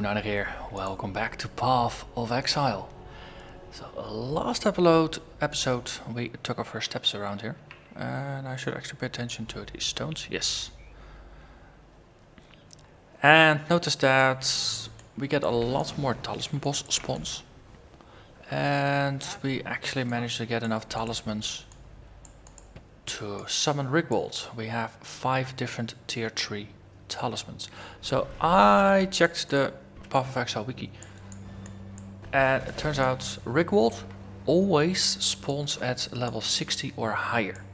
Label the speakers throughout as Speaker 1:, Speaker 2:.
Speaker 1: Narnach here. Welcome back to Path of Exile. So last episode we took our first steps around here. And I should actually pay attention to these stones. Yes. And notice that we get a lot more talisman boss spawns. And we actually managed to get enough talismans to summon Rigwald. We have 5 different tier 3 talismans. So I checked the Path of Exile wiki, and it turns out Rigwald always spawns at level 60 or higher.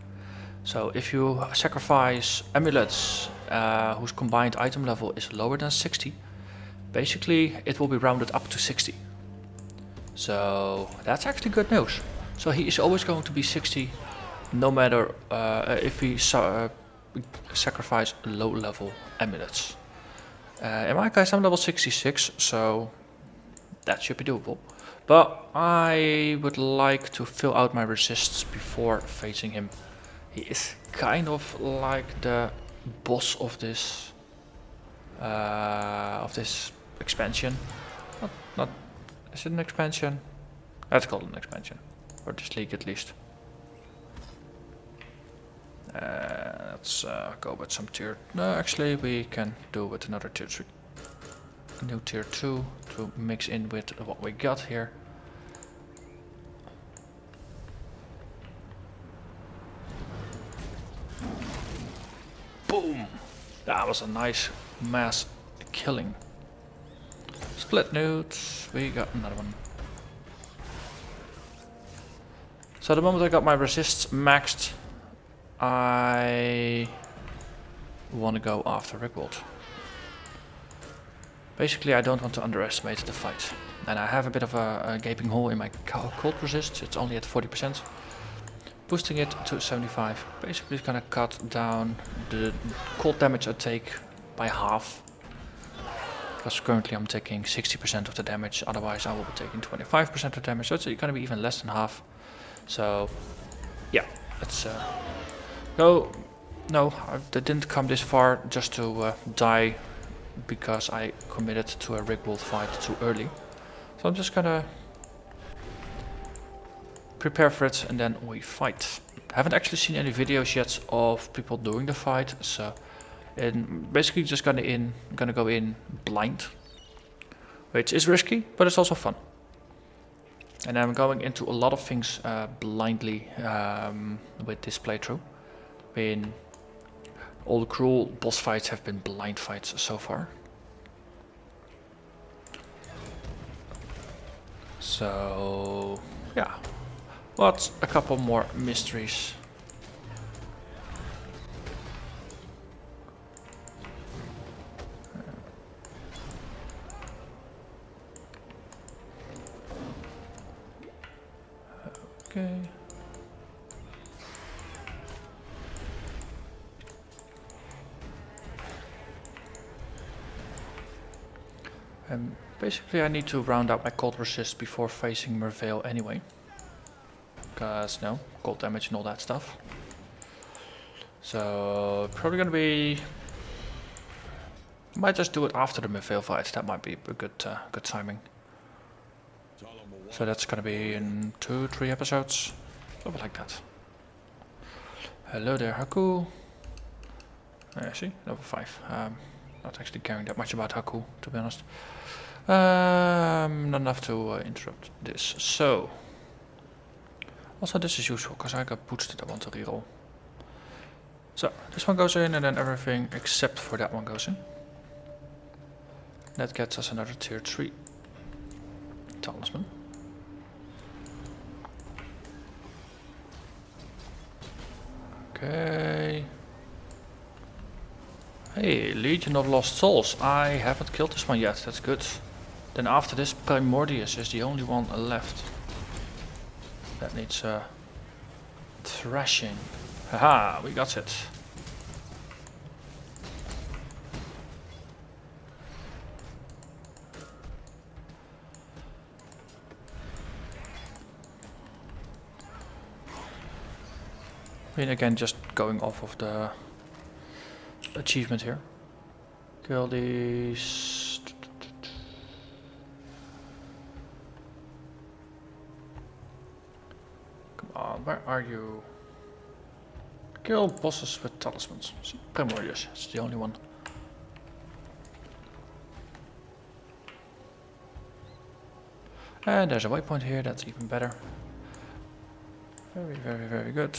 Speaker 1: So if you sacrifice amulets whose combined item level is lower than 60, basically it will be rounded up to 60. So that's actually good news. So he is always going to be 60 no matter if we sacrifice low level amulets. In my case I'm level 66, so that should be doable. But I would like to fill out my resists before facing him. He is kind of like the boss of this expansion. Not is it an expansion? Let's call it an expansion, or this league at least. Let's go with some tier. No, actually, we can do with another tier 3. A new tier 2 to mix in with what we got here. Boom! That was a nice mass killing. Split newts. We got another one. So the moment I got my resists maxed, I want to go after Rigwald. Basically, I don't want to underestimate the fight. And I have a bit of a gaping hole in my cold resist. It's only at 40%. Boosting it to 75. Basically, it's going to cut down the cold damage I take by half. Because currently I'm taking 60% of the damage. Otherwise, I will be taking 25% of the damage. So it's going to be even less than half. So, yeah, let's... No, I didn't come this far just to die because I committed to a Rigwald fight too early. So I'm just gonna prepare for it and then we fight. I haven't actually seen any videos yet of people doing the fight, so basically just gonna go in blind, which is risky, but it's also fun. And I'm going into a lot of things blindly with this playthrough. All the cruel boss fights have been blind fights so far. So, yeah. But a couple more mysteries. Okay. Basically I need to round out my cold resist before facing Mervale anyway. Because, no, cold damage and all that stuff. So, probably gonna be... Might just do it after the Mervale fight, that might be a good timing. So that's gonna be in 2-3 episodes. Something like that. Hello there, Haku. See, level 5. Not actually caring that much about Haku, to be honest. Not enough to interrupt this. So, also this is useful because I got boots that I want to reroll. So this one goes in and then everything except for that one goes in. That gets us another tier 3 talisman. Okay. Hey, Legion of Lost Souls. I haven't killed this one yet, that's good. Then after this, Primordius is the only one left. That needs thrashing. Haha, we got it. I mean, again, just going off of the achievement here. Kill these where are you? Kill bosses with talismans. Primordius, it's the only one. And there's a waypoint here, that's even better. Very, very, very good.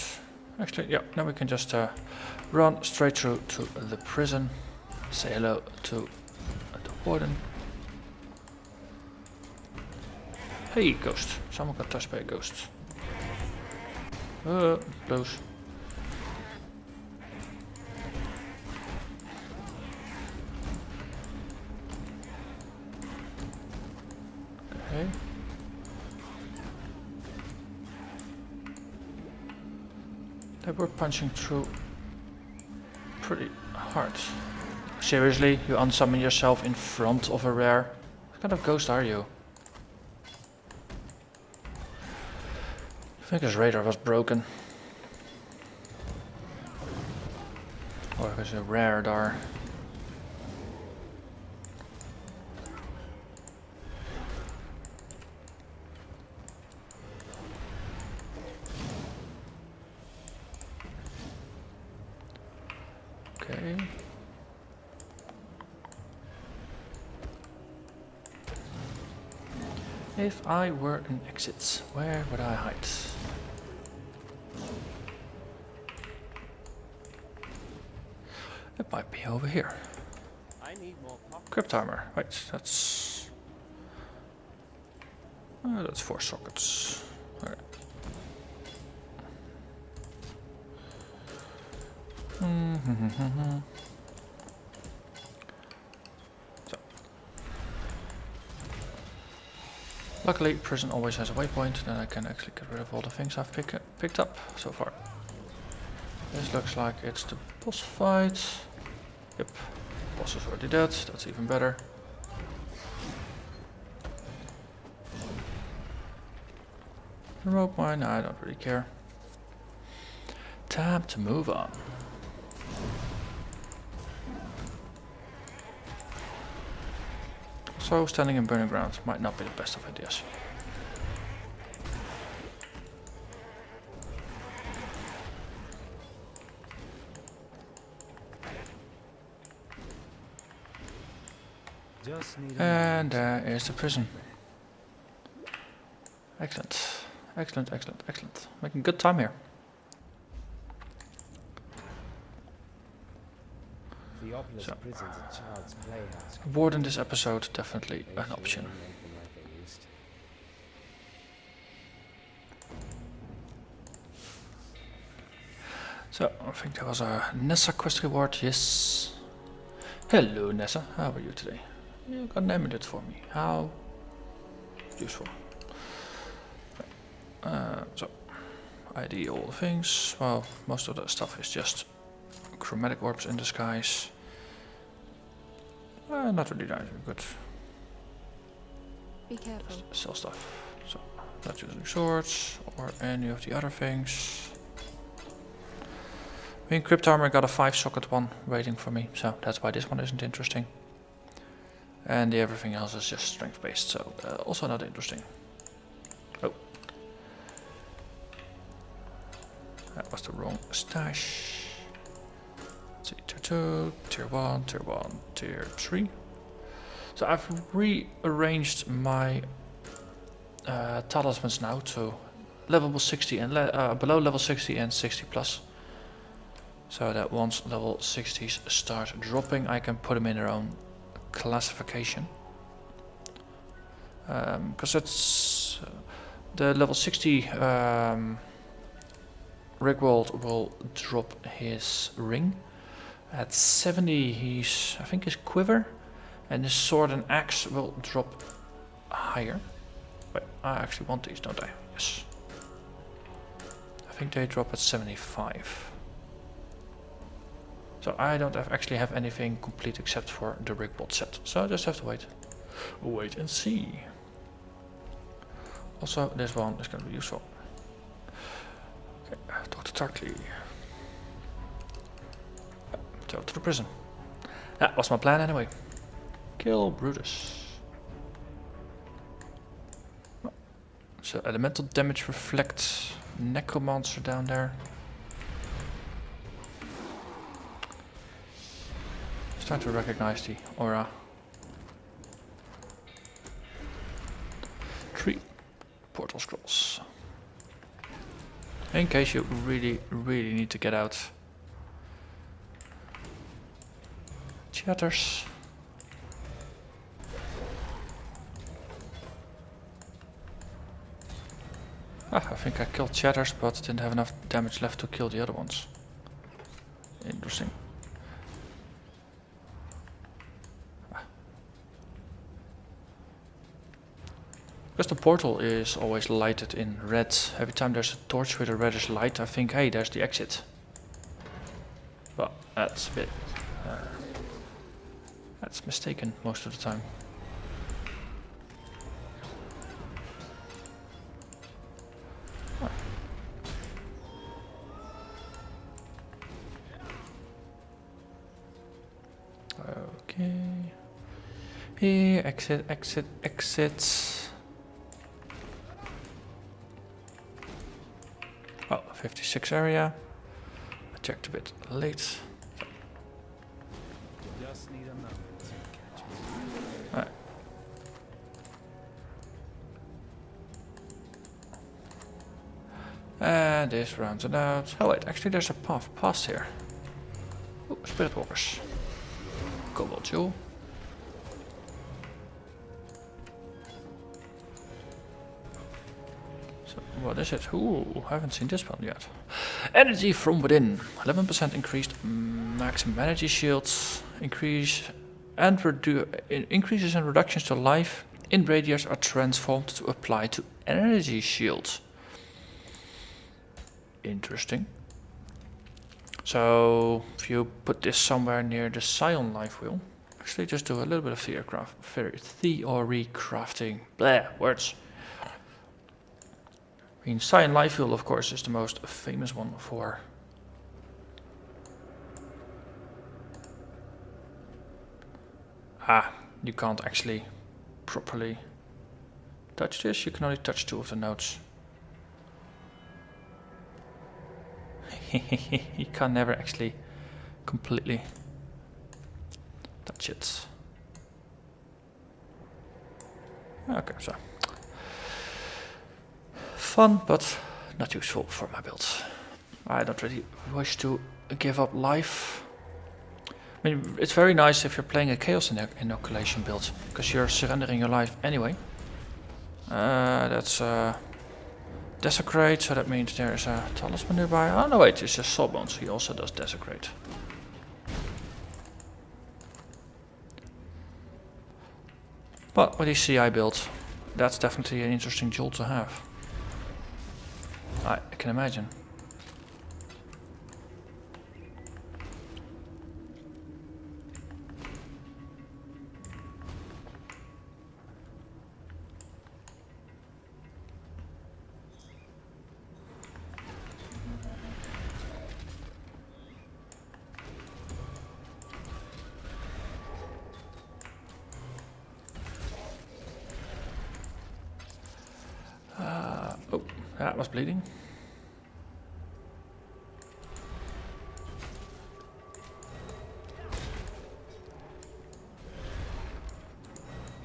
Speaker 1: Actually, yeah, now we can just run straight through to the prison. Say hello to the warden. Hey, ghost. Someone got touched by a ghost. Close. Okay. They were punching through pretty hard. Seriously, you unsummon yourself in front of a rare? What kind of ghost are you? I think his radar was broken. Or it was a rare radar. Okay. If I were an exit, where would I hide? It might be over here.
Speaker 2: I need more
Speaker 1: Crypt armor. Wait, that's 4 sockets. Okay. So. Luckily, prison always has a waypoint, then I can actually get rid of all the things I've picked up so far. This looks like it's the boss fight. Yep, boss is already dead, that's even better. Rope mine, I don't really care. Time to move on. So standing in burning ground might not be the best of ideas. And there is the prison. Excellent. Excellent, excellent, excellent. Making good time here. So, warden this episode, definitely an option. So, I think there was a Nessa quest reward, yes. Hello Nessa, how are you today? You got an amulet for me, how useful. So, ID all the things, well, most of that stuff is just chromatic orbs in disguise. Not really nice, but
Speaker 3: be careful.
Speaker 1: Sell stuff. So, not using swords or any of the other things. Me and Crypt Armor got a 5-socket one waiting for me, so that's why this one isn't interesting. And everything else is just strength based, so also not interesting. Oh. That was the wrong stash. Let's see, tier 2, tier 1, tier 1, tier 3. So I've rearranged my talismans now to level 60 and below level 60 and 60 plus. So that once level 60s start dropping, I can put them in their own classification. Because it's the level 60 Rigwald will drop his ring. At 70 I think his quiver, and his sword and axe will drop higher. Wait, I actually want these, don't I? Yes. I think they drop at 75. So I don't actually have anything complete except for the Rigwald set. So I just have to wait. Wait and see. Also, this one is going to be useful. Okay, Dr. Tartley. Go to the prison. That was my plan anyway. Kill Brutus. So elemental damage reflect necromancer down there. Start to recognize the aura. 3 portal scrolls. In case you really need to get out. Chatters. I think I killed Chatters, but didn't have enough damage left to kill the other ones. Interesting. Because the portal is always lighted in red. Every time there's a torch with a reddish light, I think, hey, there's the exit. But that's a bit... that's mistaken most of the time. Okay. Here, exit, exit, exit. Oh, 56 area. I checked a bit late.
Speaker 2: Just need a moment to catch me.
Speaker 1: Right. And this rounds it out. Oh wait, actually there's a path past here. Oh, spirit walkers. Cobalt jewel. So what is it? Ooh, haven't seen this one yet. Energy from within. 11% increased maximum energy shields. Increases and reductions to life in radius are transformed to apply to energy shields. Interesting. So if you put this somewhere near the Scion life wheel, actually just do a little bit of theory crafting. Blah, words. I mean, Scion life wheel, of course, is the most famous one for. You can't actually properly touch this. You can only touch 2 of the nodes. You can never actually completely touch it. Okay, so fun, but not useful for my build. I don't really wish to give up life. I mean, it's very nice if you're playing a Chaos Inoculation build, because you're surrendering your life anyway. That's Desecrate, so that means there's a Talisman nearby. Oh no wait, it's just Sawbones, he also does Desecrate. But with the CI build, that's definitely an interesting jewel to have. I can imagine. Oh, that was bleeding.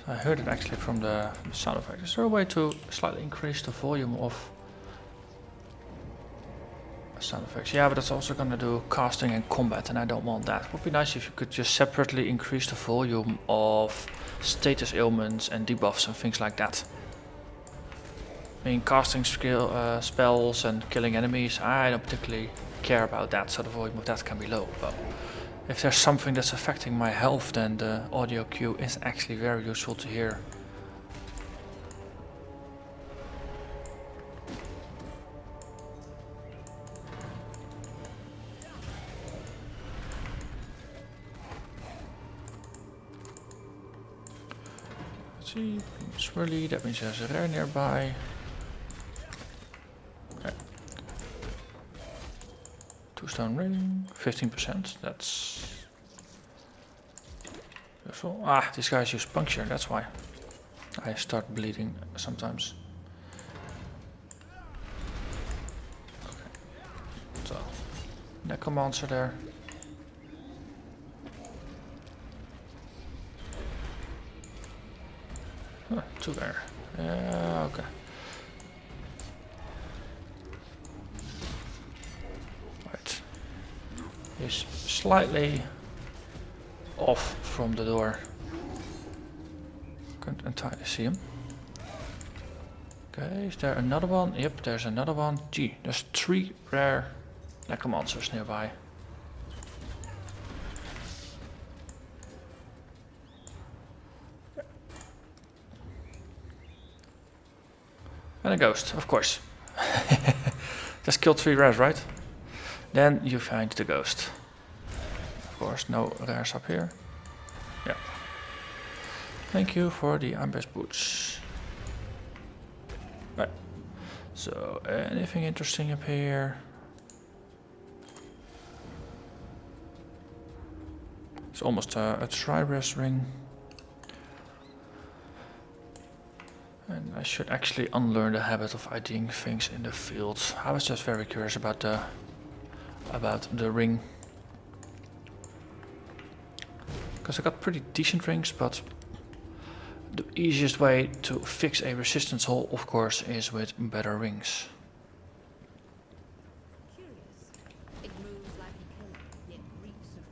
Speaker 1: So I heard it actually from the sound effect. Is there a way to slightly increase the volume of sound effects? Yeah, but that's also going to do casting and combat, and I don't want that. It would be nice if you could just separately increase the volume of status ailments and debuffs and things like that. I mean, casting spells and killing enemies, I don't particularly care about that, so the volume of that can be low. But if there's something that's affecting my health, then the audio cue is actually very useful to hear. Let's see, swirly, that means there's a rare nearby. Stone ring, 15%, that's useful. Ah, these guys use puncture, that's why I start bleeding sometimes. necromancer there. Huh, two there. Yeah, okay. Right. He's slightly off from the door. Can't entirely see him. Okay, is there another one? Yep, there's another one. Gee, there's 3 rare necromancers nearby. And a ghost, of course. Just killed 3 rares, right? Then you find the ghost. Of course, no rares up here. Yeah. Thank you for the ambush boots. Right. So, anything interesting up here? It's almost a Tribress ring. And I should actually unlearn the habit of IDing things in the field. I was just very curious about the ring. Because I got pretty decent rings, but the easiest way to fix a resistance hole, of course, is with better rings.
Speaker 3: It moves like a killer, yet reeks of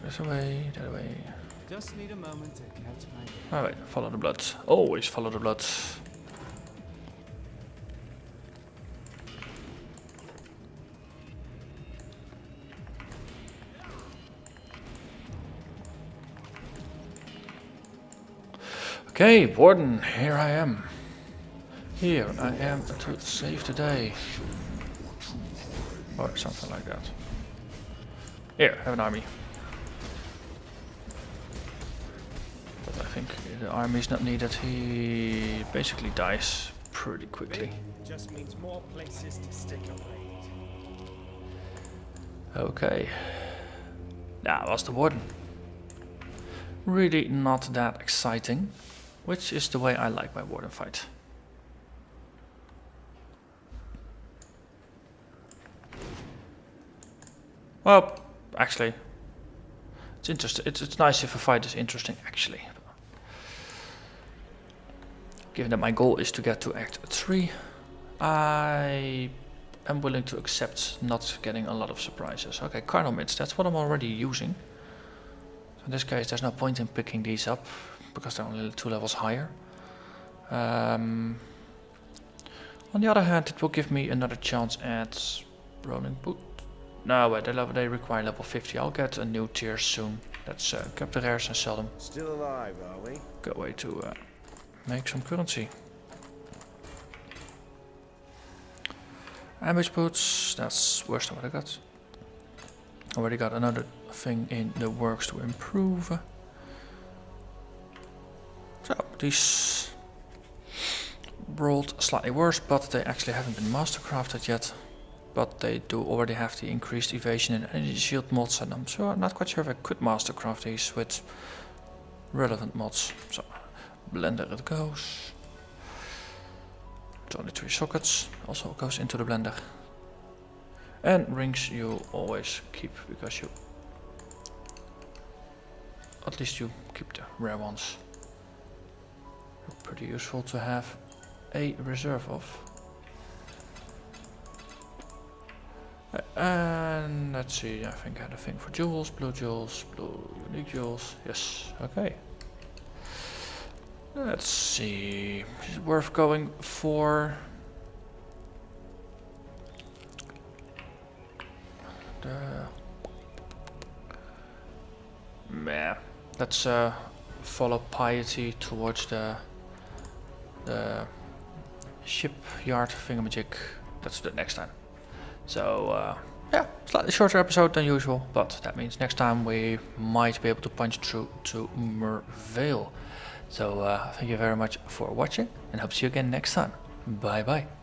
Speaker 1: This away, that way.
Speaker 2: Just need a moment to catch my breath.
Speaker 1: Alright, follow the blood. Always follow the blood. Okay, Warden, here I am. Here I am to save the day. Or something like that. Here, have an army. But I think the army is not needed. He basically dies pretty quickly.
Speaker 2: Just means more places to stick a blade.
Speaker 1: Okay. That was the Warden. Really not that exciting, which is the way I like my Warden fight. Well, actually, it's interesting. It's nice if a fight is interesting, actually. Given that my goal is to get to Act 3, I am willing to accept not getting a lot of surprises. Okay, Cardinal Mids, that's what I'm already using. So in this case, there's no point in picking these up, because they're only 2 levels higher. On the other hand, it will give me another chance at Rolling Boot. No, wait, they require level 50. I'll get a new tier soon. Let's grab the rares and sell them.
Speaker 4: Still alive, are we?
Speaker 1: Good way to make some currency. Ambush boots, that's worse than what I got. Already got another thing in the works to improve. So, these rolled slightly worse, but they actually haven't been mastercrafted yet. But they do already have the increased evasion and energy shield mods on them, so I'm not quite sure if I could mastercraft these with relevant mods. So, blender it goes. It's only 3 sockets, also goes into the blender. And rings you always keep, because you, at least you keep the rare ones. Pretty useful to have a reserve of. And let's see, I think I had a thing for jewels, blue unique jewels, yes, okay. Let's see, is it worth going for the... Meh, let's follow piety towards the shipyard thingamajig. Let's do it next time. So, yeah, slightly shorter episode than usual, but that means next time we might be able to punch through to Mervale. So, thank you very much for watching, and hope to see you again next time. Bye bye.